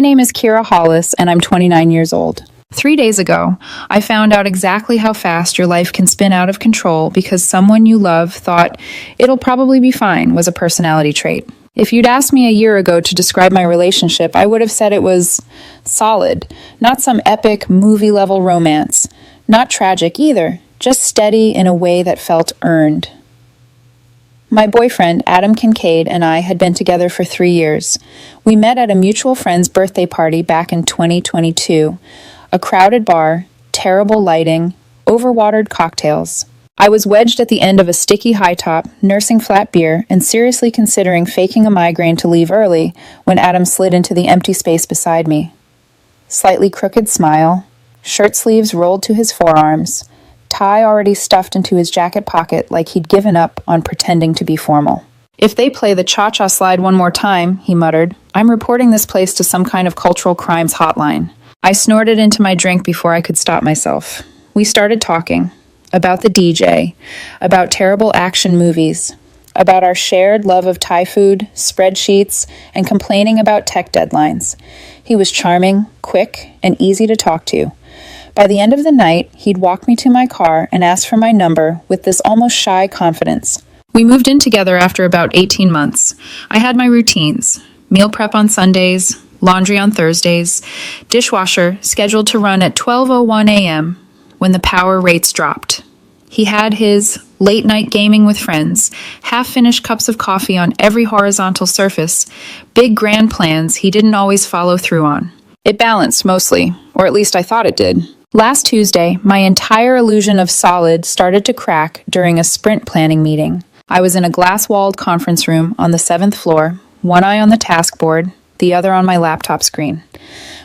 My name is Kira Hollis, and I'm 29 years old. 3 days ago, I found out exactly how fast your life can spin out of control because someone you love thought "it'll probably be fine" was a personality trait. If you'd asked me a year ago to describe my relationship, I would have said it was solid, not some epic movie-level romance. Not tragic either, just steady in a way that felt earned. My boyfriend, Adam Kincaid, and I had been together for 3 years. We met at a mutual friend's birthday party back in 2022. A crowded bar, terrible lighting, overwatered cocktails. I was wedged at the end of a sticky high top, nursing flat beer, and seriously considering faking a migraine to leave early when Adam slid into the empty space beside me. Slightly crooked smile, shirt sleeves rolled to his forearms, tie already stuffed into his jacket pocket like he'd given up on pretending to be formal. "If they play the cha-cha slide one more time," he muttered, "I'm reporting this place to some kind of cultural crimes hotline." I snorted into my drink before I could stop myself. We started talking about the DJ, about terrible action movies, about our shared love of Thai food, spreadsheets, and complaining about tech deadlines. He was charming, quick, and easy to talk to. By the end of the night, he'd walk me to my car and ask for my number with this almost shy confidence. We moved in together after about 18 months. I had my routines: meal prep on Sundays, laundry on Thursdays, dishwasher scheduled to run at 12:01 a.m. when the power rates dropped. He had his late-night gaming with friends, half-finished cups of coffee on every horizontal surface, big grand plans he didn't always follow through on. It balanced mostly, or at least I thought it did. Last Tuesday, my entire illusion of solid started to crack during a sprint planning meeting. I was in a glass-walled conference room on the 7th floor, one eye on the task board, the other on my laptop screen.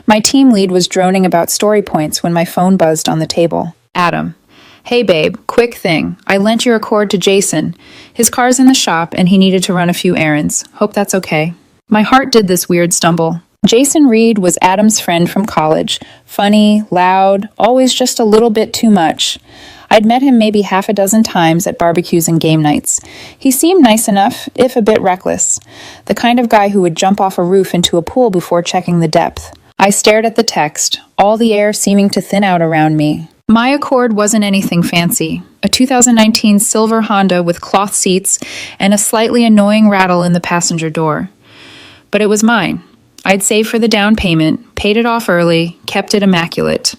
My team lead was droning about story points when my phone buzzed on the table. "Adam. Hey babe, quick thing. I lent your Accord to Jason. His car's in the shop and he needed to run a few errands. Hope that's okay." My heart did this weird stumble. Jason Reed was Adam's friend from college. Funny, loud, always just a little bit too much. I'd met him maybe half a dozen times at barbecues and game nights. He seemed nice enough, if a bit reckless. The kind of guy who would jump off a roof into a pool before checking the depth. I stared at the text, all the air seeming to thin out around me. My Accord wasn't anything fancy. A 2019 silver Honda with cloth seats and a slightly annoying rattle in the passenger door. But it was mine. I'd saved for the down payment, paid it off early, kept it immaculate.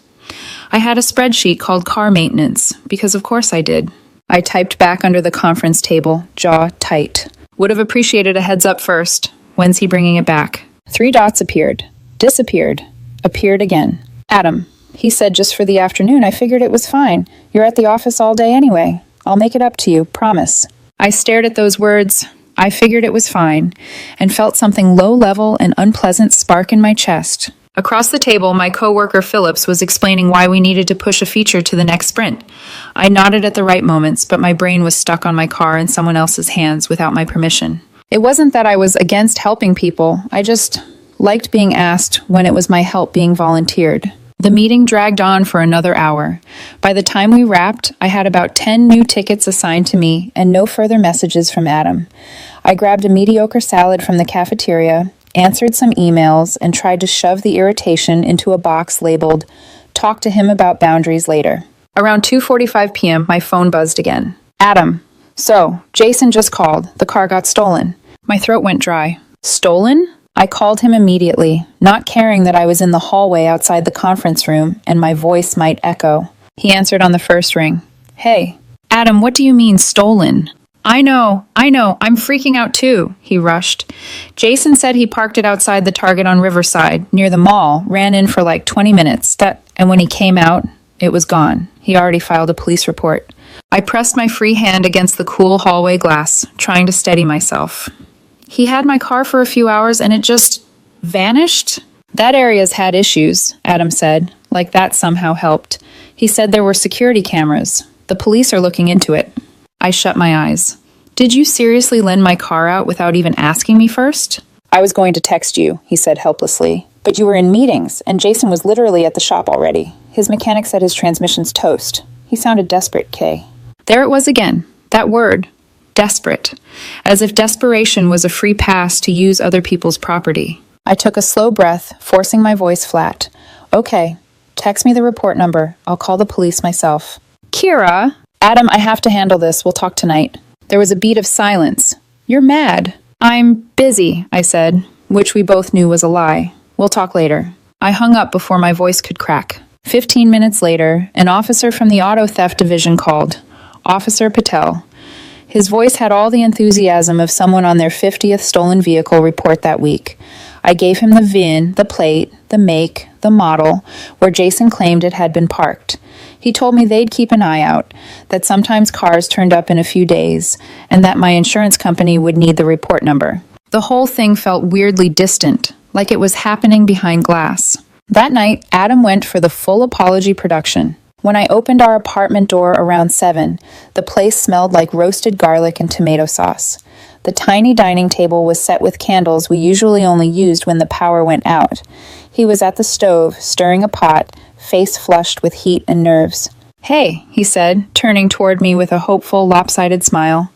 I had a spreadsheet called car maintenance, because of course I did. I typed back under the conference table, jaw tight. Would have appreciated a heads up first. When's he bringing it back? 3 dots appeared, disappeared, appeared again. "Adam," he said, "just for the afternoon. I figured it was fine. You're at the office all day anyway. I'll make it up to you, promise." I stared at those words, "I figured it was fine," and felt something low-level and unpleasant spark in my chest. Across the table, my coworker Phillips was explaining why we needed to push a feature to the next sprint. I nodded at the right moments, but my brain was stuck on my car in someone else's hands without my permission. It wasn't that I was against helping people. I just liked being asked when it was my help being volunteered. The meeting dragged on for another hour. By the time we wrapped, I had about 10 new tickets assigned to me and no further messages from Adam. I grabbed a mediocre salad from the cafeteria, answered some emails, and tried to shove the irritation into a box labeled, "Talk to him about boundaries later." Around 2:45 p.m., my phone buzzed again. "Adam. So, Jason just called. The car got stolen." My throat went dry. "Stolen?" I called him immediately, not caring that I was in the hallway outside the conference room and my voice might echo. He answered on the first ring. "Hey." "Adam, what do you mean, stolen?" I know, I'm freaking out too," he rushed. "Jason said he parked it outside the Target on Riverside, near the mall, ran in for like 20 minutes, and when he came out, it was gone. He already filed a police report." I pressed my free hand against the cool hallway glass, trying to steady myself. "He had my car for a few hours and it just vanished?" "That area's had issues," Adam said, like that somehow helped. He said there were security cameras. The police are looking into it. I shut my eyes. "Did you seriously lend my car out without even asking me first?" "I was going to text you," he said helplessly. "But you were in meetings, and Jason was literally at the shop already. His mechanic said his transmission's toast." He sounded desperate, Kay. There it was again, that word. Desperate. As if desperation was a free pass to use other people's property. I took a slow breath, forcing my voice flat. Okay, text me the report number. I'll call the police myself. Kira! Adam, I have to handle this. We'll talk tonight. There was a beat of silence. You're mad. I'm busy, I said, which we both knew was a lie. We'll talk later. I hung up before my voice could crack. 15 minutes later, an officer from the auto theft division called. Officer Patel. His voice had all the enthusiasm of someone on their 50th stolen vehicle report that week. I gave him the VIN, the plate, the make, the model, where Jason claimed it had been parked. He told me they'd keep an eye out, that sometimes cars turned up in a few days, and that my insurance company would need the report number. The whole thing felt weirdly distant, like it was happening behind glass. That night, Adam went for the full apology production. When I opened our apartment door around 7, the place smelled like roasted garlic and tomato sauce. The tiny dining table was set with candles we usually only used when the power went out. He was at the stove, stirring a pot, face flushed with heat and nerves. Hey, he said, turning toward me with a hopeful, lopsided smile.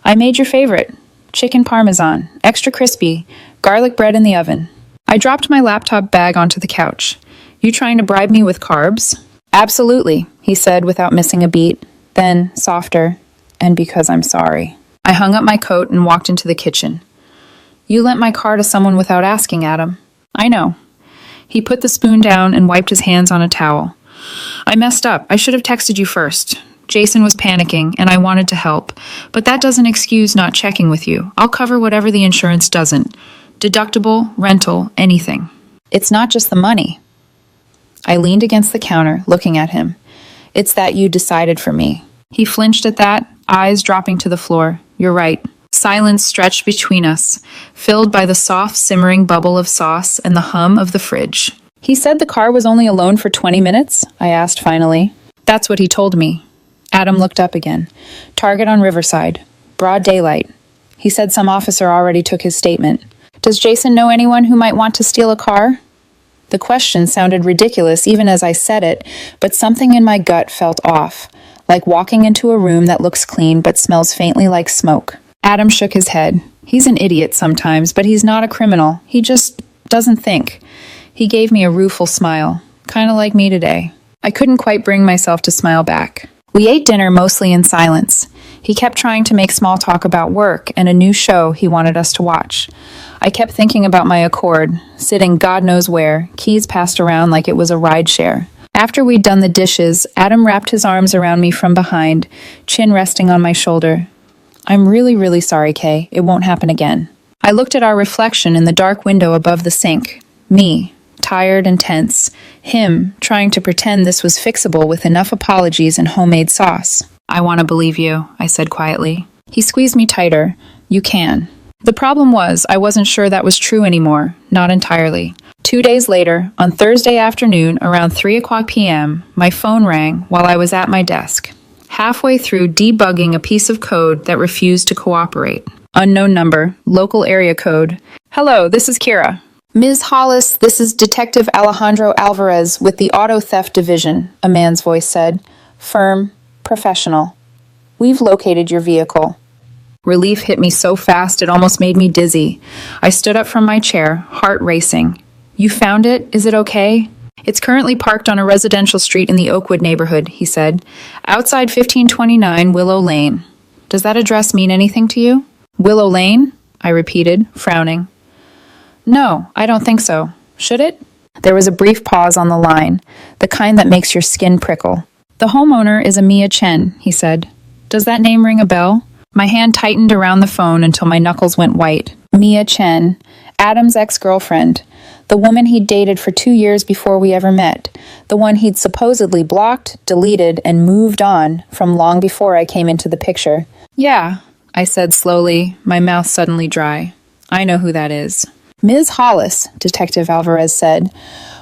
I made your favorite. Chicken parmesan, extra crispy, garlic bread in the oven. I dropped my laptop bag onto the couch. You trying to bribe me with carbs? Absolutely, he said without missing a beat. Then, softer, and because I'm sorry. I hung up my coat and walked into the kitchen. You lent my car to someone without asking, Adam. I know. He put the spoon down and wiped his hands on a towel. I messed up. I should have texted you first. Jason was panicking, and I wanted to help. But that doesn't excuse not checking with you. I'll cover whatever the insurance doesn't. Deductible, rental, anything. It's not just the money. I leaned against the counter, looking at him. It's that you decided for me. He flinched at that, eyes dropping to the floor. You're right. Silence stretched between us, filled by the soft, simmering bubble of sauce and the hum of the fridge. He said the car was only alone for 20 minutes? I asked finally. That's what he told me. Adam looked up again. Target on Riverside. Broad daylight. He said some officer already took his statement. Does Jason know anyone who might want to steal a car? The question sounded ridiculous even as I said it, but something in my gut felt off, like walking into a room that looks clean but smells faintly like smoke. Adam shook his head. He's an idiot sometimes, but he's not a criminal. He just doesn't think. He gave me a rueful smile, kind of like me today. I couldn't quite bring myself to smile back. We ate dinner mostly in silence. He kept trying to make small talk about work and a new show he wanted us to watch. I kept thinking about my Accord, sitting God knows where, keys passed around like it was a rideshare. After we'd done the dishes, Adam wrapped his arms around me from behind, chin resting on my shoulder. I'm really, really sorry, Kay. It won't happen again. I looked at our reflection in the dark window above the sink. Me, tired and tense. Him, trying to pretend this was fixable with enough apologies and homemade sauce. I want to believe you, I said quietly. He squeezed me tighter. You can. The problem was, I wasn't sure that was true anymore. Not entirely. 2 days later, on Thursday afternoon, around 3:00 p.m., my phone rang while I was at my desk. Halfway through debugging a piece of code that refused to cooperate. Unknown number, local area code. Hello, this is Kira. Ms. Hollis, this is Detective Alejandro Alvarez with the Auto Theft Division, a man's voice said. Firm, professional. We've located your vehicle. Relief hit me so fast it almost made me dizzy. I stood up from my chair, heart racing. You found it? Is it okay? It's currently parked on a residential street in the Oakwood neighborhood, he said. Outside 1529 Willow Lane. Does that address mean anything to you? Willow Lane? I repeated, frowning. No, I don't think so. Should it? There was a brief pause on the line, the kind that makes your skin prickle. The homeowner is Amia Chen, he said. Does that name ring a bell? My hand tightened around the phone until my knuckles went white. Mia Chen, Adam's ex-girlfriend. The woman he'd dated for 2 years before we ever met. The one he'd supposedly blocked, deleted, and moved on from long before I came into the picture. Yeah, I said slowly, my mouth suddenly dry. I know who that is. Ms. Hollis, Detective Alvarez said,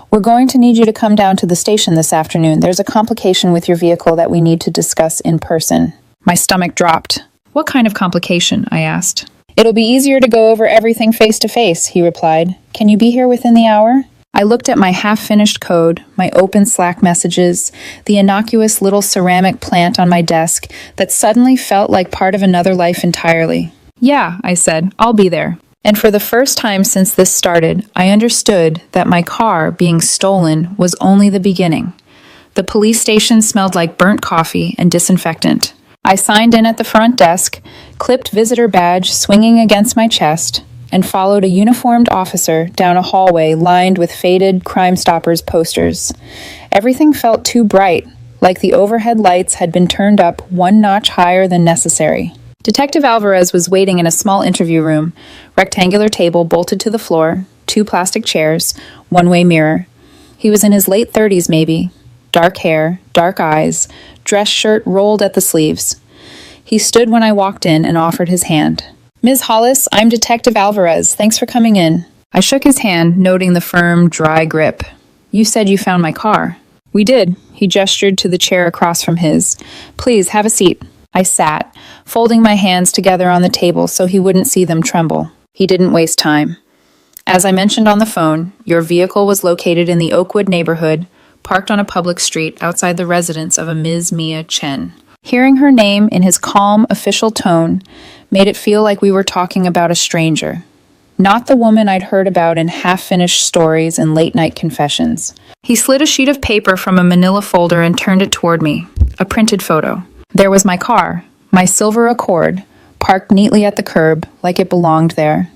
we're going to need you to come down to the station this afternoon. There's a complication with your vehicle that we need to discuss in person. My stomach dropped. What kind of complication? I asked. It'll be easier to go over everything face to face, he replied. Can you be here within the hour? I looked at my half-finished code, my open Slack messages, the innocuous little ceramic plant on my desk that suddenly felt like part of another life entirely. Yeah, I said, I'll be there. And for the first time since this started, I understood that my car being stolen was only the beginning. The police station smelled like burnt coffee and disinfectant. I signed in at the front desk, clipped visitor badge swinging against my chest, and followed a uniformed officer down a hallway lined with faded Crime Stoppers posters. Everything felt too bright, like the overhead lights had been turned up one notch higher than necessary. Detective Alvarez was waiting in a small interview room, rectangular table bolted to the floor, 2 plastic chairs, one-way mirror. He was in his late 30s maybe, dark hair, dark eyes, dress shirt rolled at the sleeves. He stood when I walked in and offered his hand. "Ms. Hollis, I'm Detective Alvarez. Thanks for coming in." I shook his hand, noting the firm, dry grip. "You said you found my car." "We did." He gestured to the chair across from his. "Please, have a seat." I sat, folding my hands together on the table so he wouldn't see them tremble. He didn't waste time. "As I mentioned on the phone, your vehicle was located in the Oakwood neighborhood, parked on a public street outside the residence of a Ms. Mia Chen." Hearing her name in his calm, official tone made it feel like we were talking about a stranger, not the woman I'd heard about in half-finished stories and late-night confessions. He slid a sheet of paper from a manila folder and turned it toward me, a printed photo. There was my car, my silver Accord, parked neatly at the curb, like it belonged there.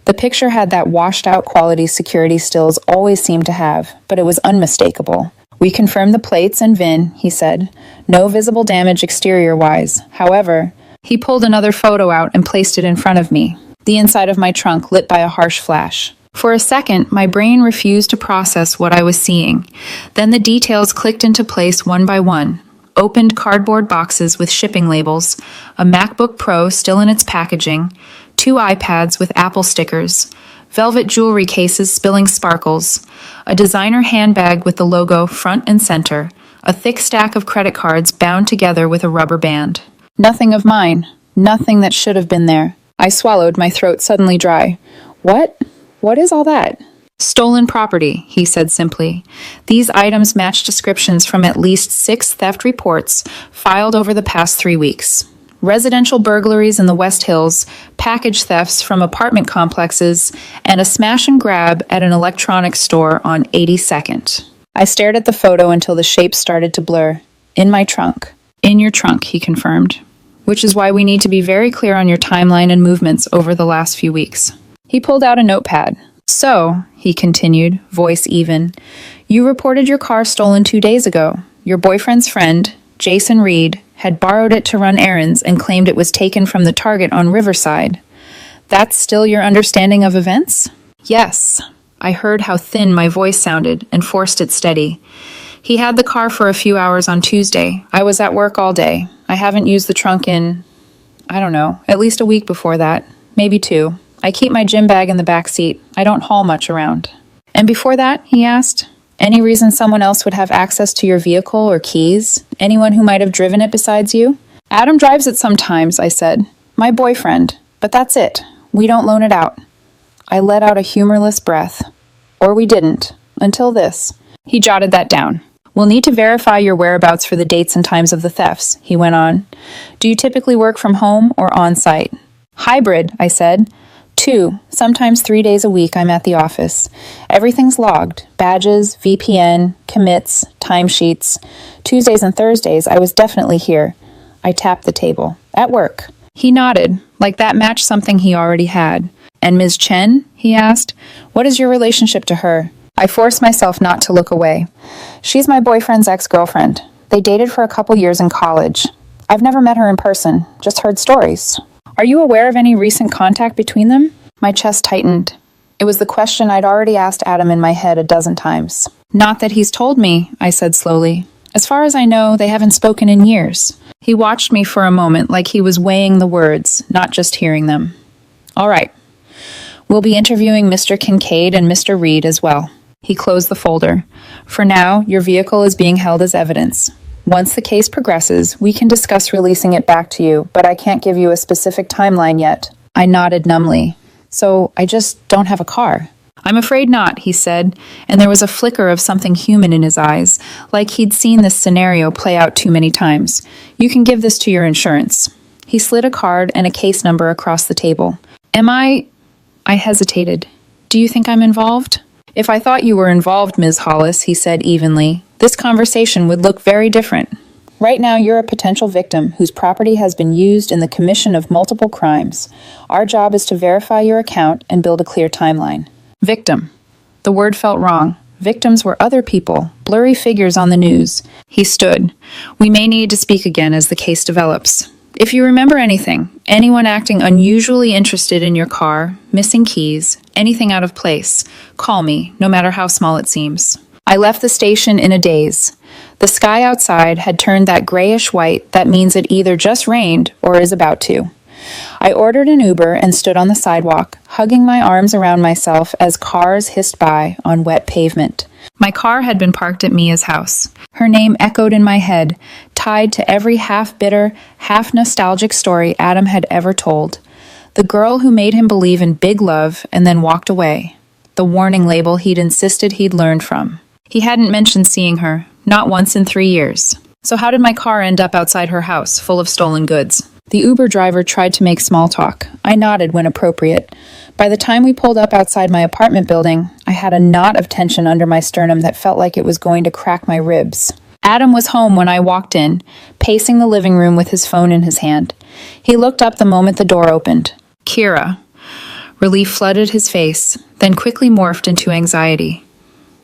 The picture had that washed-out quality security stills always seem to have, but it was unmistakable. "We confirmed the plates and VIN," he said. "No visible damage exterior-wise. However," he pulled another photo out and placed it in front of me, the inside of my trunk lit by a harsh flash. For a second, my brain refused to process what I was seeing. Then the details clicked into place one by one. Opened cardboard boxes with shipping labels, a MacBook Pro still in its packaging, 2 iPads with Apple stickers, velvet jewelry cases spilling sparkles, a designer handbag with the logo front and center, a thick stack of credit cards bound together with a rubber band. Nothing of mine. Nothing that should have been there. I swallowed, my throat suddenly dry. "What? What is all that?" "Stolen property," he said simply. "These items match descriptions from at least 6 theft reports filed over the past 3 weeks. Residential burglaries in the West Hills, package thefts from apartment complexes, and a smash and grab at an electronics store on 82nd. I stared at the photo until the shapes started to blur. "In my trunk." "In your trunk," he confirmed. "Which is why we need to be very clear on your timeline and movements over the last few weeks." He pulled out a notepad. "So," he continued, voice even, "you reported your car stolen 2 days ago. Your boyfriend's friend, Jason Reed, had borrowed it to run errands and claimed it was taken from the Target on Riverside. That's still your understanding of events?" "Yes." I heard how thin my voice sounded and forced it steady. "He had the car for a few hours on Tuesday. I was at work all day. I haven't used the trunk in, I don't know, at least a week before that. Maybe 2. I keep my gym bag in the back seat. I don't haul much around." "And before that?" he asked. "Any reason someone else would have access to your vehicle or keys? Anyone who might have driven it besides you?" "Adam drives it sometimes," I said. "My boyfriend. But that's it. We don't loan it out." I let out a humorless breath. "Or we didn't. Until this." He jotted that down. "We'll need to verify your whereabouts for the dates and times of the thefts," he went on. "Do you typically work from home or on-site?" "Hybrid," I said. 2, sometimes 3 days a week I'm at the office. Everything's logged. Badges, VPN, commits, timesheets. Tuesdays and Thursdays I was definitely here. I tapped the table. "At work." He nodded, like that matched something he already had. "And Ms. Chen?" he asked. "What is your relationship to her?" I forced myself not to look away. "She's my boyfriend's ex-girlfriend. They dated for a couple years in college. I've never met her in person, just heard stories." "Are you aware of any recent contact between them?" My chest tightened. It was the question I'd already asked Adam in my head a dozen times. "Not that he's told me," I said slowly. "As far as I know, they haven't spoken in years." He watched me for a moment like he was weighing the words, not just hearing them. "All right. We'll be interviewing Mr. Kincaid and Mr. Reed as well." He closed the folder. "For now, your vehicle is being held as evidence. Once the case progresses, we can discuss releasing it back to you, but I can't give you a specific timeline yet." I nodded numbly. "So I just don't have a car?" "I'm afraid not," he said, and there was a flicker of something human in his eyes, like he'd seen this scenario play out too many times. "You can give this to your insurance." He slid a card and a case number across the table. "Am I I hesitated. Do you think I'm involved? If I thought you were involved, Ms. Hollis, he said evenly, this conversation would look very different. Right now, you're a potential victim whose property has been used in the commission of multiple crimes. Our job is to verify your account and build a clear timeline. Victim. The word felt wrong. Victims were other people, blurry figures on the news. He stood. We may need to speak again as the case develops. If you remember anything, anyone acting unusually interested in your car, missing keys, anything out of place, call me, no matter how small it seems. I left the station in a daze. The sky outside had turned that grayish-white that means it either just rained or is about to. I ordered an Uber and stood on the sidewalk, hugging my arms around myself as cars hissed by on wet pavement. My car had been parked at Mia's house. Her name echoed in my head, tied to every half-bitter, half-nostalgic story Adam had ever told. The girl who made him believe in big love and then walked away. The warning label he'd insisted he'd learned from. He hadn't mentioned seeing her, not once in 3 years. So how did my car end up outside her house, full of stolen goods? The Uber driver tried to make small talk. I nodded when appropriate. By the time we pulled up outside my apartment building, I had a knot of tension under my sternum that felt like it was going to crack my ribs. Adam was home when I walked in, pacing the living room with his phone in his hand. He looked up the moment the door opened. Kira. Relief flooded his face, then quickly morphed into anxiety.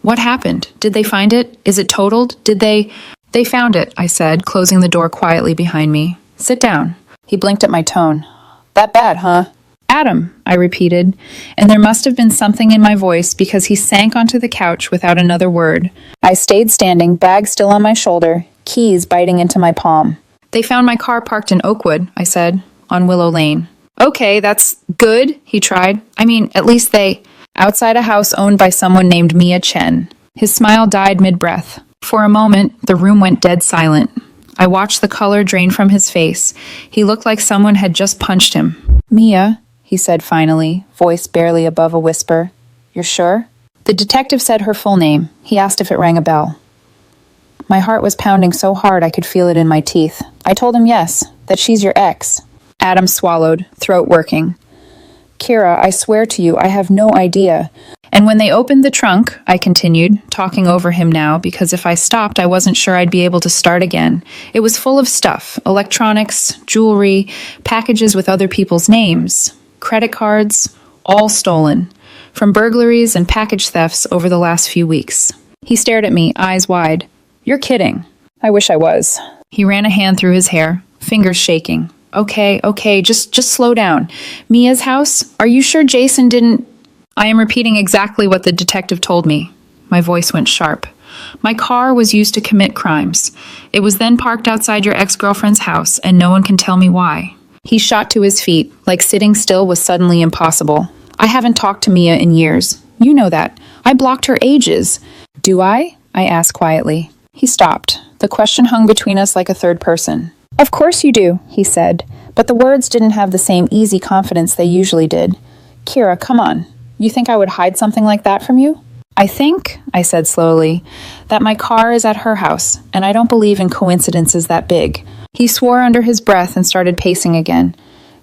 What happened? Did they find it? Is it totaled? They found it, I said, closing the door quietly behind me. Sit down. He blinked at my tone. That bad, huh? Adam, I repeated, and there must have been something in my voice because he sank onto the couch without another word. I stayed standing, bag still on my shoulder, keys biting into my palm. They found my car parked in Oakwood, I said, on Willow Lane. Okay, that's good, he tried. I mean, at least outside a house owned by someone named Mia Chen. His smile died mid-breath. For a moment, the room went dead silent. I watched the color drain from his face. He looked like someone had just punched him. Mia, he said finally, voice barely above a whisper. You're sure? The detective said her full name. He asked if it rang a bell. My heart was pounding so hard I could feel it in my teeth. I told him yes, that she's your ex. Adam swallowed, throat working. Kira, I swear to you, I have no idea. And when they opened the trunk, I continued, talking over him now, because if I stopped, I wasn't sure I'd be able to start again. It was full of stuff, electronics, jewelry, packages with other people's names, credit cards, all stolen, from burglaries and package thefts over the last few weeks. He stared at me, eyes wide. You're kidding. I wish I was. He ran a hand through his hair, fingers shaking. Okay, just slow down. Mia's house? Are you sure Jason didn't... I am repeating exactly what the detective told me. My voice went sharp. My car was used to commit crimes. It was then parked outside your ex-girlfriend's house, and no one can tell me why. He shot to his feet, like sitting still was suddenly impossible. I haven't talked to Mia in years. You know that. I blocked her ages. Do I? I asked quietly. He stopped. The question hung between us like a third person. Of course you do, he said, but the words didn't have the same easy confidence they usually did. Kira, come on. You think I would hide something like that from you? I think, I said slowly, that my car is at her house, and I don't believe in coincidences that big. He swore under his breath and started pacing again.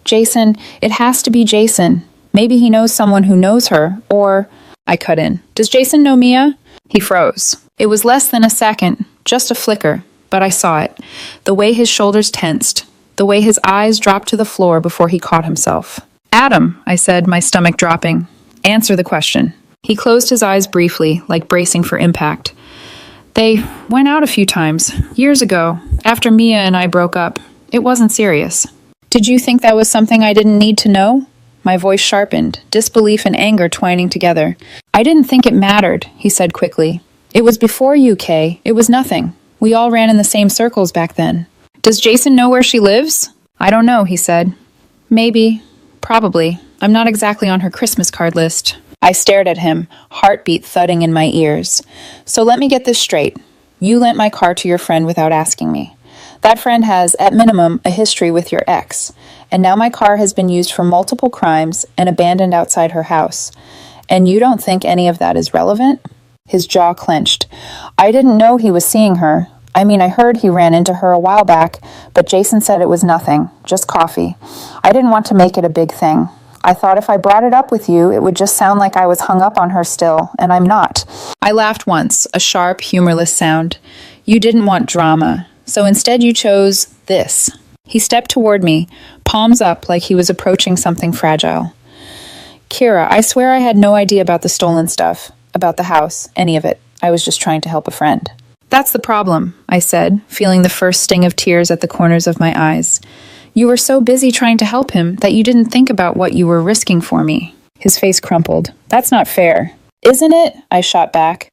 Jason, it has to be Jason. Maybe he knows someone who knows her, or... I cut in. Does Jason know Mia? He froze. It was less than a second, just a flicker, but I saw it. The way his shoulders tensed, the way his eyes dropped to the floor before he caught himself. Adam, I said, my stomach dropping. Answer the question. He closed his eyes briefly, like bracing for impact. They went out a few times, years ago, after Mia and I broke up. It wasn't serious. Did you think that was something I didn't need to know? My voice sharpened, disbelief and anger twining together. I didn't think it mattered, he said quickly. It was before you, Kay. It was nothing. We all ran in the same circles back then. Does Jason know where she lives? I don't know, he said. Maybe. Probably. I'm not exactly on her Christmas card list. I stared at him, heartbeat thudding in my ears. So let me get this straight. You lent my car to your friend without asking me. That friend has, at minimum, a history with your ex. And now my car has been used for multiple crimes and abandoned outside her house. And you don't think any of that is relevant? His jaw clenched. I didn't know he was seeing her. I mean, I heard he ran into her a while back, but Jason said it was nothing, just coffee. I didn't want to make it a big thing. I thought if I brought it up with you, it would just sound like I was hung up on her still, and I'm not. I laughed once, a sharp, humorless sound. You didn't want drama, so instead you chose this. He stepped toward me, palms up like he was approaching something fragile. Kira, I swear I had no idea about the stolen stuff, about the house, any of it. I was just trying to help a friend. That's the problem, I said, feeling the first sting of tears at the corners of my eyes. You were so busy trying to help him that you didn't think about what you were risking for me. His face crumpled. That's not fair. Isn't it? I shot back.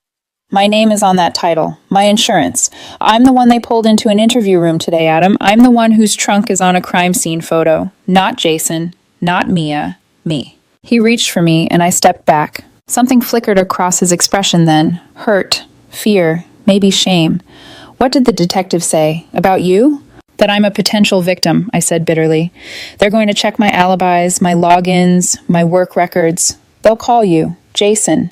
My name is on that title. My insurance. I'm the one they pulled into an interview room today, Adam. I'm the one whose trunk is on a crime scene photo. Not Jason. Not Mia. Me. He reached for me, and I stepped back. Something flickered across his expression then. Hurt. Fear. Maybe shame. What did the detective say? About you? That I'm a potential victim, I said bitterly. They're going to check my alibis, my logins, my work records. They'll call you. Jason.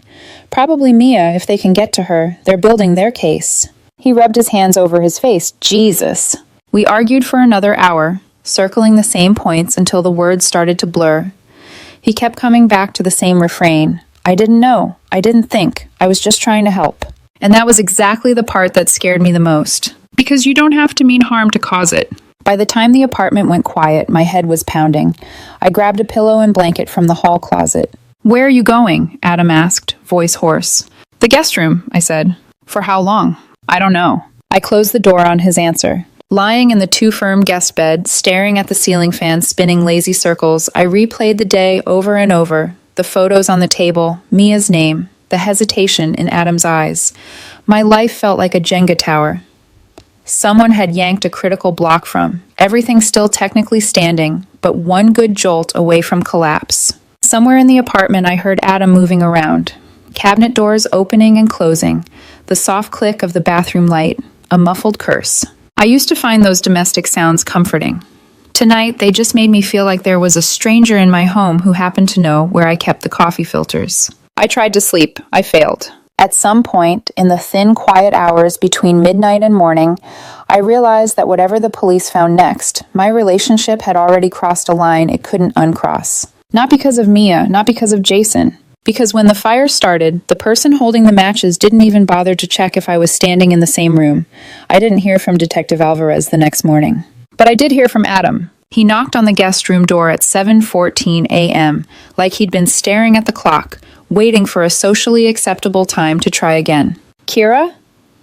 Probably Mia, if they can get to her. They're building their case. He rubbed his hands over his face. Jesus. We argued for another hour, circling the same points until the words started to blur. He kept coming back to the same refrain. I didn't know. I didn't think. I was just trying to help. And that was exactly the part that scared me the most. Because you don't have to mean harm to cause it. By the time the apartment went quiet, my head was pounding. I grabbed a pillow and blanket from the hall closet. Where are you going? Adam asked, voice hoarse. The guest room, I said. For how long? I don't know. I closed the door on his answer. Lying in the two-firm guest bed, staring at the ceiling fan spinning lazy circles, I replayed the day over and over. The photos on the table, Mia's name, the hesitation in Adam's eyes. My life felt like a Jenga tower. Someone had yanked a critical block from. Everything still technically standing, but one good jolt away from collapse. Somewhere in the apartment, I heard Adam moving around. Cabinet doors opening and closing, the soft click of the bathroom light, a muffled curse. I used to find those domestic sounds comforting. Tonight, they just made me feel like there was a stranger in my home who happened to know where I kept the coffee filters. I tried to sleep. I failed. At some point, in the thin, quiet hours between midnight and morning, I realized that whatever the police found next, my relationship had already crossed a line it couldn't uncross. Not because of Mia, not because of Jason. Because when the fire started, the person holding the matches didn't even bother to check if I was standing in the same room. I didn't hear from Detective Alvarez the next morning. But I did hear from Adam. He knocked on the guest room door at 7:14 a.m., like he'd been staring at the clock, waiting for a socially acceptable time to try again. Kira?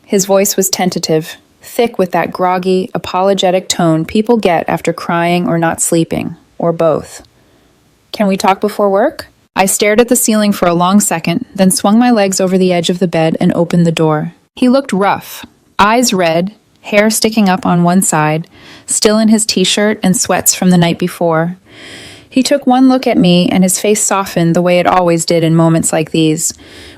His voice was tentative, thick with that groggy, apologetic tone people get after crying or not sleeping, or both. Can we talk before work? I stared at the ceiling for a long second, then swung my legs over the edge of the bed and opened the door. He looked rough, eyes red, hair sticking up on one side, still in his t-shirt and sweats from the night before. He took one look at me, and his face softened the way it always did in moments like these.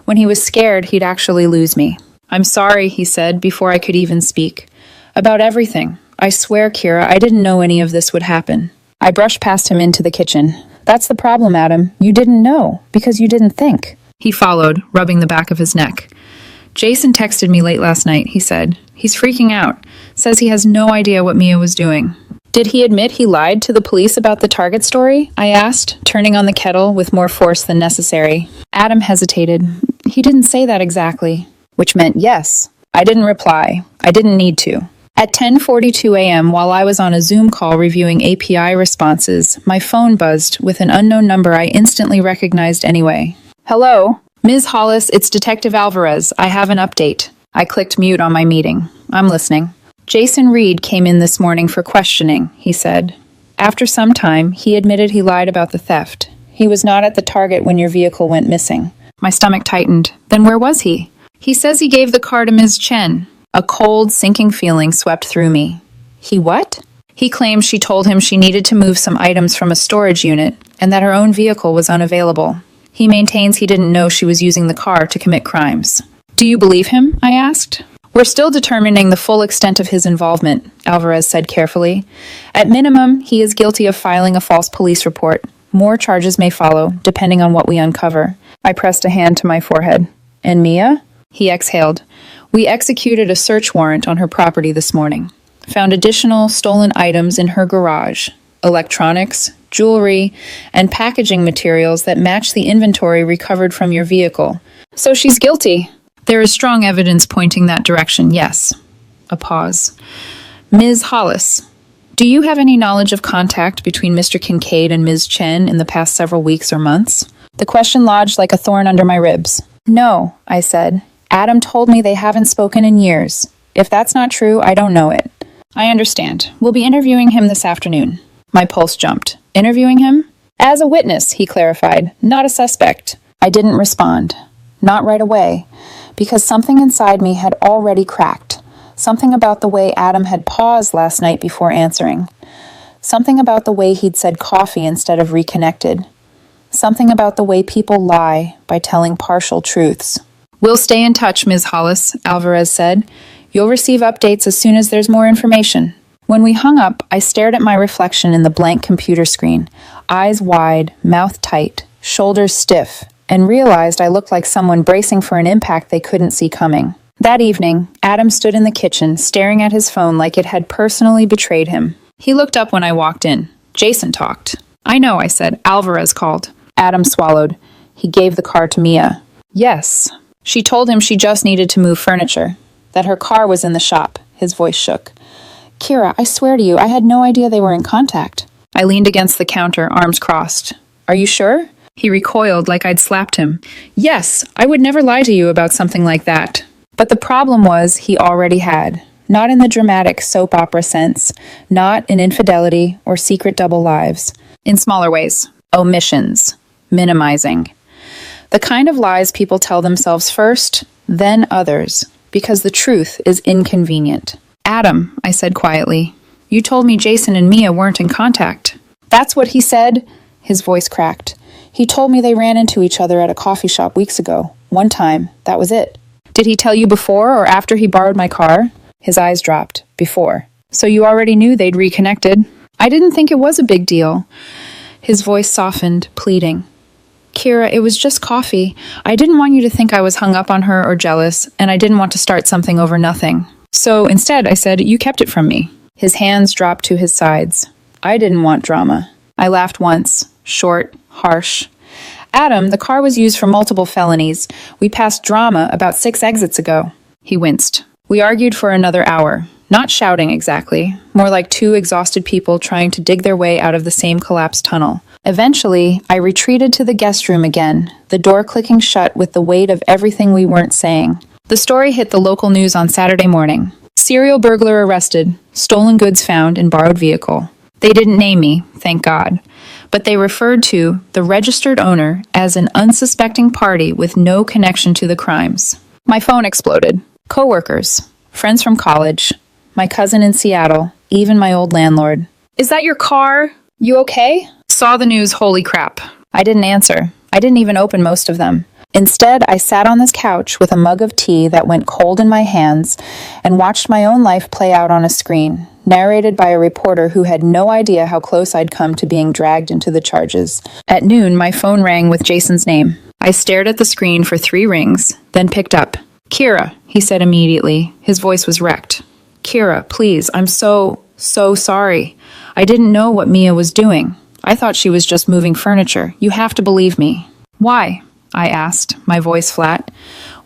When he was scared, he'd actually lose me. I'm sorry, he said, before I could even speak. About everything. I swear, Kira, I didn't know any of this would happen. I brushed past him into the kitchen. That's the problem, Adam. You didn't know, because you didn't think. He followed, rubbing the back of his neck. Jason texted me late last night, he said. He's freaking out. Says he has no idea what Mia was doing. Did he admit he lied to the police about the Target story? I asked, turning on the kettle with more force than necessary. Adam hesitated. He didn't say that exactly. Which meant yes. I didn't reply. I didn't need to. At 10:42 a.m., while I was on a Zoom call reviewing API responses, my phone buzzed with an unknown number I instantly recognized anyway. Hello? Ms. Hollis, it's Detective Alvarez. I have an update. I clicked mute on my meeting. I'm listening. Jason Reed came in this morning for questioning, he said. After some time, he admitted he lied about the theft. He was not at the Target when your vehicle went missing. My stomach tightened. Then where was he? He says he gave the car to Ms. Chen. A cold, sinking feeling swept through me. He what? He claims she told him she needed to move some items from a storage unit and that her own vehicle was unavailable. He maintains he didn't know she was using the car to commit crimes. Do you believe him? I asked. We're still determining the full extent of his involvement, Alvarez said carefully. At minimum, he is guilty of filing a false police report. More charges may follow, depending on what we uncover. I pressed a hand to my forehead. And Mia? He exhaled. We executed a search warrant on her property this morning. Found additional stolen items in her garage. electronics, jewelry, and packaging materials that match the inventory recovered from your vehicle. So she's guilty. There is strong evidence pointing that direction, yes. A pause. Ms. Hollis, do you have any knowledge of contact between Mr. Kincaid and Ms. Chen in the past several weeks or months? The question lodged like a thorn under my ribs. No, I said. Adam told me they haven't spoken in years. If that's not true, I don't know it. I understand. We'll be interviewing him this afternoon. My pulse jumped. Interviewing him? As a witness, he clarified, not a suspect. I didn't respond. Not right away, because something inside me had already cracked. Something about the way Adam had paused last night before answering. Something about the way he'd said coffee instead of reconnected. Something about the way people lie by telling partial truths. We'll stay in touch, Ms. Hollis, Alvarez said. You'll receive updates as soon as there's more information. When we hung up, I stared at my reflection in the blank computer screen, eyes wide, mouth tight, shoulders stiff, and realized I looked like someone bracing for an impact they couldn't see coming. That evening, Adam stood in the kitchen, staring at his phone like it had personally betrayed him. He looked up when I walked in. Jason talked. I know, I said. Alvarez called. Adam swallowed. He gave the car to Mia. Yes. She told him she just needed to move furniture, that her car was in the shop. His voice shook. Kira, I swear to you, I had no idea they were in contact. I leaned against the counter, arms crossed. Are you sure? He recoiled like I'd slapped him. Yes, I would never lie to you about something like that. But the problem was he already had. Not in the dramatic soap opera sense, not in infidelity or secret double lives. In smaller ways. Omissions. Minimizing. The kind of lies people tell themselves first, then others, because the truth is inconvenient. Adam, I said quietly, you told me Jason and Mia weren't in contact. That's what he said. His voice cracked. He told me they ran into each other at a coffee shop weeks ago. One time. That was it. Did he tell you before or after he borrowed my car? His eyes dropped. Before. So you already knew they'd reconnected. I didn't think it was a big deal. His voice softened, pleading. Kira, it was just coffee. I didn't want you to think I was hung up on her or jealous, and I didn't want to start something over nothing. So instead, I said, you kept it from me. His hands dropped to his sides. I didn't want drama. I laughed once. Short, harsh. Adam, the car was used for multiple felonies. We passed drama about 6 exits ago. He winced. We argued for another hour. Not shouting exactly. More like 2 exhausted people trying to dig their way out of the same collapsed tunnel. Eventually, I retreated to the guest room again, the door clicking shut with the weight of everything we weren't saying. The story hit the local news on Saturday morning. Serial burglar arrested, stolen goods found in borrowed vehicle. They didn't name me, thank God, but they referred to the registered owner as an unsuspecting party with no connection to the crimes. My phone exploded. Coworkers, friends from college, my cousin in Seattle, even my old landlord. Is that your car? You okay? Saw the news, holy crap. I didn't answer. I didn't even open most of them. Instead, I sat on this couch with a mug of tea that went cold in my hands and watched my own life play out on a screen, narrated by a reporter who had no idea how close I'd come to being dragged into the charges. At noon, my phone rang with Jason's name. I stared at the screen for 3 rings, then picked up. Kira, he said immediately. His voice was wrecked. Kira, please, I'm so sorry. I didn't know what Mia was doing. I thought she was just moving furniture. You have to believe me. Why? I asked, my voice flat.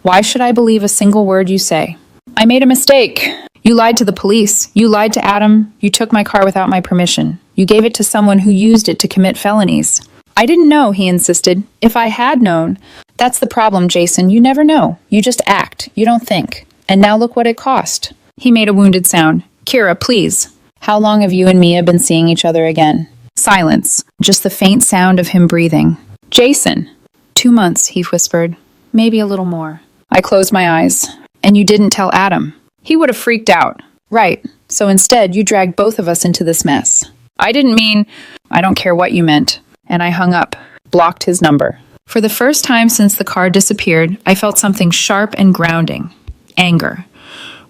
Why should I believe a single word you say? I made a mistake. You lied to the police. You lied to Adam. You took my car without my permission. You gave it to someone who used it to commit felonies. I didn't know, he insisted. If I had known. That's the problem, Jason. You never know. You just act. You don't think. And now look what it cost. He made a wounded sound. Kira, please. How long have you and Mia been seeing each other again? Silence. Just the faint sound of him breathing. Jason. 2 months, he whispered. Maybe a little more. I closed my eyes. And you didn't tell Adam. He would have freaked out. Right. So instead, you dragged both of us into this mess. I didn't mean... I don't care what you meant. And I hung up. Blocked his number. For the first time since the car disappeared, I felt something sharp and grounding. Anger.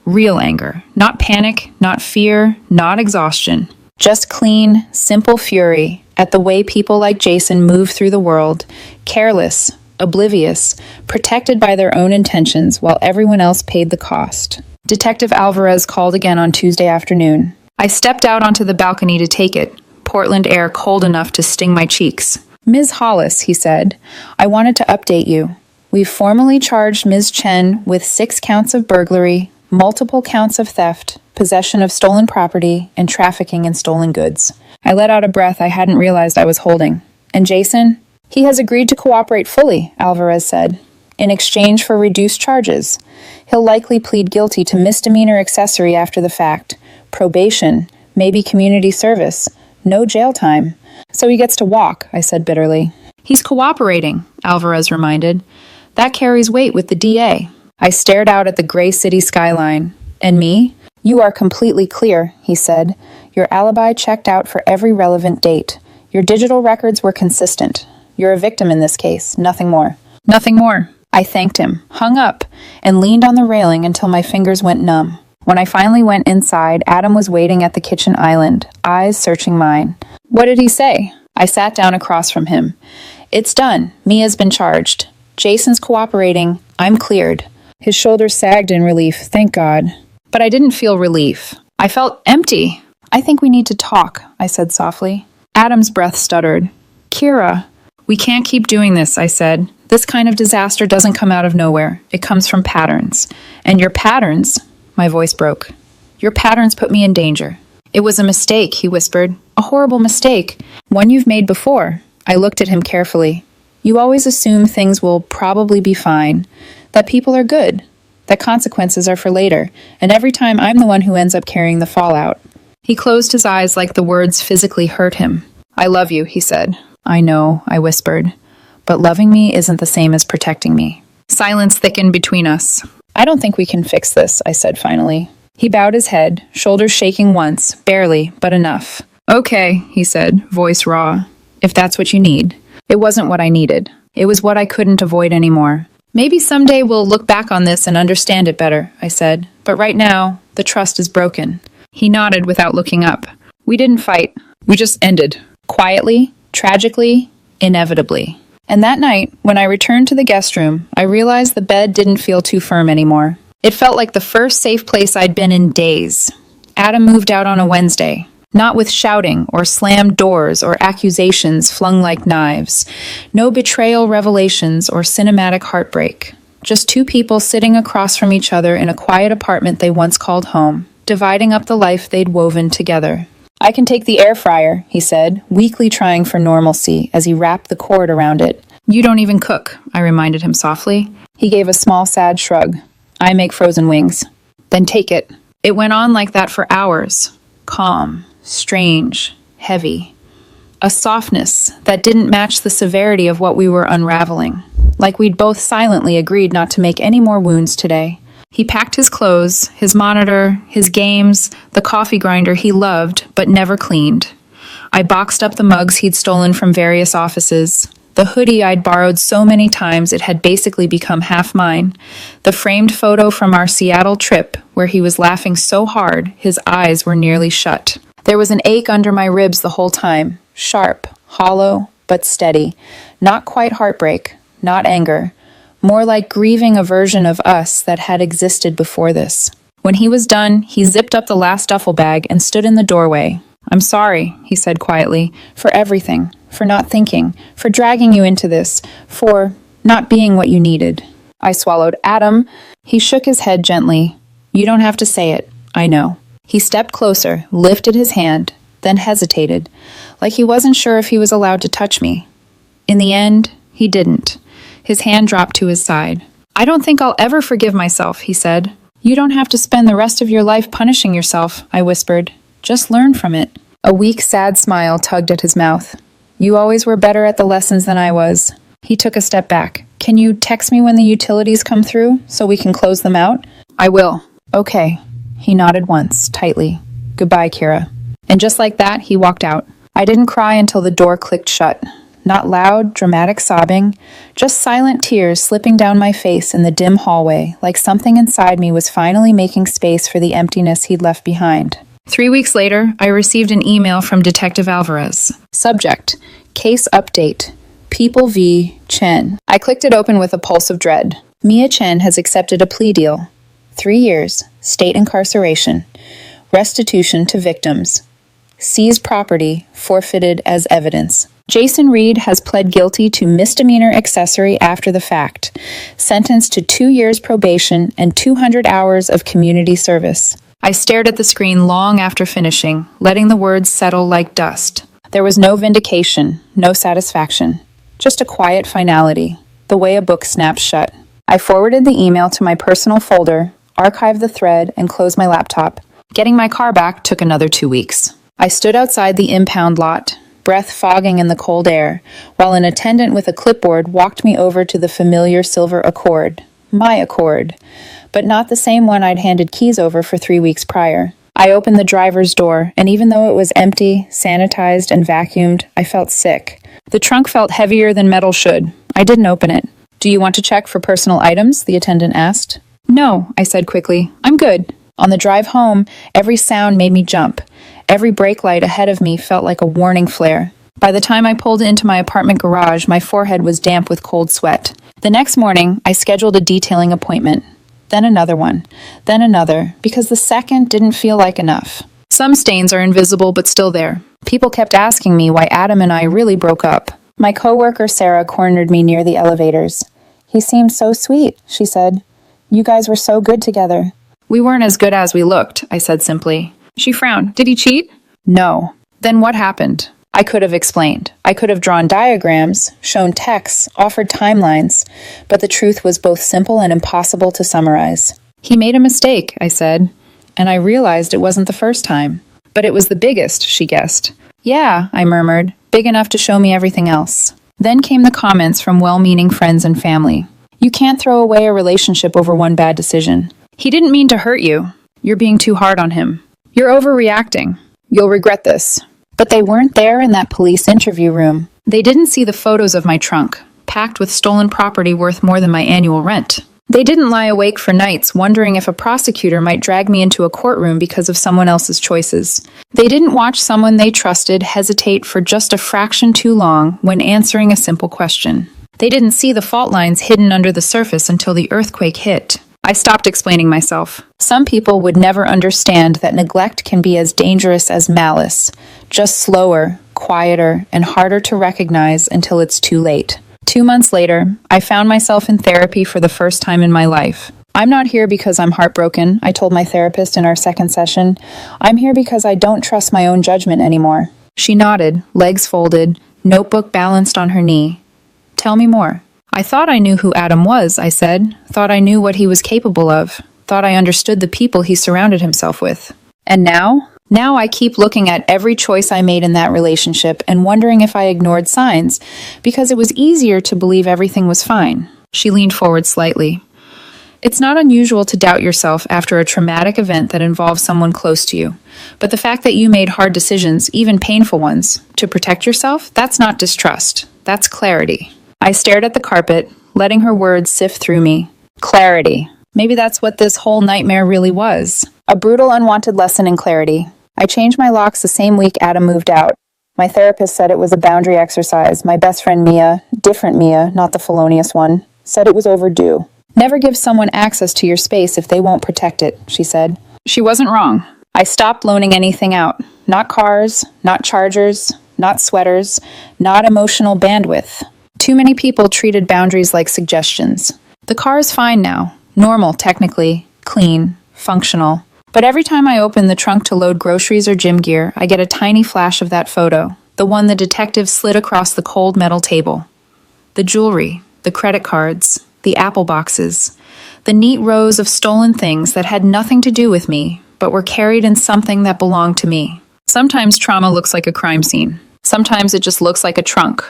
Real anger. Not panic, not fear, not exhaustion. Just clean, simple fury at the way people like Jason move through the world, careless, oblivious, protected by their own intentions while everyone else paid the cost. Detective Alvarez called again on Tuesday afternoon. I stepped out onto the balcony to take it, Portland air cold enough to sting my cheeks. Ms. Hollis, he said, I wanted to update you. We've formally charged Ms. Chen with 6 counts of burglary, multiple counts of theft, possession of stolen property, and trafficking in stolen goods. I let out a breath I hadn't realized I was holding. And Jason? He has agreed to cooperate fully, Alvarez said, in exchange for reduced charges. He'll likely plead guilty to misdemeanor accessory after the fact, probation, maybe community service, no jail time. So he gets to walk, I said bitterly. He's cooperating, Alvarez reminded. That carries weight with the DA. I stared out at the gray city skyline. And me? You are completely clear, he said. Your alibi checked out for every relevant date. Your digital records were consistent. You're a victim in this case, nothing more. Nothing more. I thanked him, hung up, and leaned on the railing until my fingers went numb. When I finally went inside, Adam was waiting at the kitchen island, eyes searching mine. What did he say? I sat down across from him. It's done. Mia's been charged. Jason's cooperating. I'm cleared. His shoulders sagged in relief, thank God. But I didn't feel relief. I felt empty. I think we need to talk, I said softly. Adam's breath stuttered. Kira. We can't keep doing this, I said. This kind of disaster doesn't come out of nowhere. It comes from patterns. And your patterns, my voice broke. Your patterns put me in danger. It was a mistake, he whispered. A horrible mistake. One you've made before. I looked at him carefully. You always assume things will probably be fine. That people are good. That consequences are for later. And every time I'm the one who ends up carrying the fallout. He closed his eyes like the words physically hurt him. I love you, he said. I know, I whispered. But loving me isn't the same as protecting me. Silence thickened between us. I don't think we can fix this, I said finally. He bowed his head, shoulders shaking once, barely, but enough. Okay, he said, voice raw. If that's what you need. It wasn't what I needed. It was what I couldn't avoid anymore. Maybe someday we'll look back on this and understand it better, I said. But right now, the trust is broken. He nodded without looking up. We didn't fight. We just ended. Quietly, tragically, inevitably. And that night, when I returned to the guest room, I realized the bed didn't feel too firm anymore. It felt like the first safe place I'd been in days. Adam moved out on a Wednesday, not with shouting or slammed doors or accusations flung like knives. No betrayal revelations or cinematic heartbreak. Just 2 people sitting across from each other in a quiet apartment they once called home, dividing up the life they'd woven together. I can take the air fryer, he said, weakly trying for normalcy as he wrapped the cord around it. You don't even cook, I reminded him softly. He gave a small, sad shrug. I make frozen wings. Then take it. It went on like that for hours. Calm, strange, heavy. A softness that didn't match the severity of what we were unraveling. Like we'd both silently agreed not to make any more wounds today. He packed his clothes, his monitor, his games, the coffee grinder he loved but never cleaned. I boxed up the mugs he'd stolen from various offices, the hoodie I'd borrowed so many times it had basically become half mine, the framed photo from our Seattle trip where he was laughing so hard his eyes were nearly shut. There was an ache under my ribs the whole time, sharp, hollow, but steady. Not quite heartbreak, not anger. More like grieving a version of us that had existed before this. When he was done, he zipped up the last duffel bag and stood in the doorway. I'm sorry, he said quietly, for everything, for not thinking, for dragging you into this, for not being what you needed. I swallowed. Adam, he shook his head gently. You don't have to say it. I know. He stepped closer, lifted his hand, then hesitated, like he wasn't sure if he was allowed to touch me. In the end, he didn't. His hand dropped to his side. I don't think I'll ever forgive myself, he said. You don't have to spend the rest of your life punishing yourself, I whispered. Just learn from it. A weak, sad smile tugged at his mouth. You always were better at the lessons than I was. He took a step back. Can you text me when the utilities come through so we can close them out? I will. Okay. He nodded once, tightly. Goodbye, Kira. And just like that, he walked out. I didn't cry until the door clicked shut. Not loud, dramatic sobbing, just silent tears slipping down my face in the dim hallway, like something inside me was finally making space for the emptiness he'd left behind. 3 weeks later, I received an email from Detective Alvarez. Subject: Case Update. People v. Chen. I clicked it open with a pulse of dread. Mia Chen has accepted a plea deal. 3 years, state incarceration, restitution to victims, seized property, forfeited as evidence. Jason Reed has pled guilty to misdemeanor accessory after the fact, sentenced to 2 years probation and 200 hours of community service. I stared at the screen long after finishing, letting the words settle like dust. There was no vindication, no satisfaction, just a quiet finality, the way a book snaps shut. I forwarded the email to my personal folder, archived the thread, and closed my laptop. Getting my car back took another 2 weeks. I stood outside the impound lot, breath fogging in the cold air, while an attendant with a clipboard walked me over to the familiar silver Accord. My Accord, but not the same one I'd handed keys over for 3 weeks prior. I opened the driver's door, and even though it was empty, sanitized, and vacuumed, I felt sick. The trunk felt heavier than metal should. I didn't open it. "Do you want to check for personal items?" the attendant asked. "No," I said quickly. "I'm good." On the drive home, every sound made me jump. Every brake light ahead of me felt like a warning flare. By the time I pulled into my apartment garage, my forehead was damp with cold sweat. The next morning, I scheduled a detailing appointment. Then another one. Then another, because the second didn't feel like enough. Some stains are invisible but still there. People kept asking me why Adam and I really broke up. My coworker Sarah cornered me near the elevators. "He seemed so sweet," she said. "You guys were so good together." "We weren't as good as we looked," I said simply. She frowned. "Did he cheat?" "No." "Then what happened?" I could have explained. I could have drawn diagrams, shown texts, offered timelines, but the truth was both simple and impossible to summarize. "He made a mistake," I said, and I realized it wasn't the first time. "But it was the biggest," she guessed. "Yeah," I murmured, "big enough to show me everything else." Then came the comments from well-meaning friends and family. "You can't throw away a relationship over one bad decision. He didn't mean to hurt you. You're being too hard on him. You're overreacting. You'll regret this." But they weren't there in that police interview room. They didn't see the photos of my trunk, packed with stolen property worth more than my annual rent. They didn't lie awake for nights wondering if a prosecutor might drag me into a courtroom because of someone else's choices. They didn't watch someone they trusted hesitate for just a fraction too long when answering a simple question. They didn't see the fault lines hidden under the surface until the earthquake hit. I stopped explaining myself. Some people would never understand that neglect can be as dangerous as malice, just slower, quieter, and harder to recognize until it's too late. 2 months later, I found myself in therapy for the first time in my life. "I'm not here because I'm heartbroken," I told my therapist in our second session. "I'm here because I don't trust my own judgment anymore." She nodded, legs folded, notebook balanced on her knee. "Tell me more." "I thought I knew who Adam was," I said. "Thought I knew what he was capable of. Thought I understood the people he surrounded himself with. And now? Now I keep looking at every choice I made in that relationship and wondering if I ignored signs, because it was easier to believe everything was fine." She leaned forward slightly. "It's not unusual to doubt yourself after a traumatic event that involves someone close to you. But the fact that you made hard decisions, even painful ones, to protect yourself, that's not distrust. That's clarity." I stared at the carpet, letting her words sift through me. Clarity. Maybe that's what this whole nightmare really was. A brutal, unwanted lesson in clarity. I changed my locks the same week Adam moved out. My therapist said it was a boundary exercise. My best friend Mia, different Mia, not the felonious one, said it was overdue. "Never give someone access to your space if they won't protect it," she said. She wasn't wrong. I stopped loaning anything out. Not cars, not chargers, not sweaters, not emotional bandwidth. Too many people treated boundaries like suggestions. The car is fine now. Normal, technically. Clean. Functional. But every time I open the trunk to load groceries or gym gear, I get a tiny flash of that photo. The one the detective slid across the cold metal table. The jewelry. The credit cards. The apple boxes. The neat rows of stolen things that had nothing to do with me, but were carried in something that belonged to me. Sometimes trauma looks like a crime scene. Sometimes it just looks like a trunk.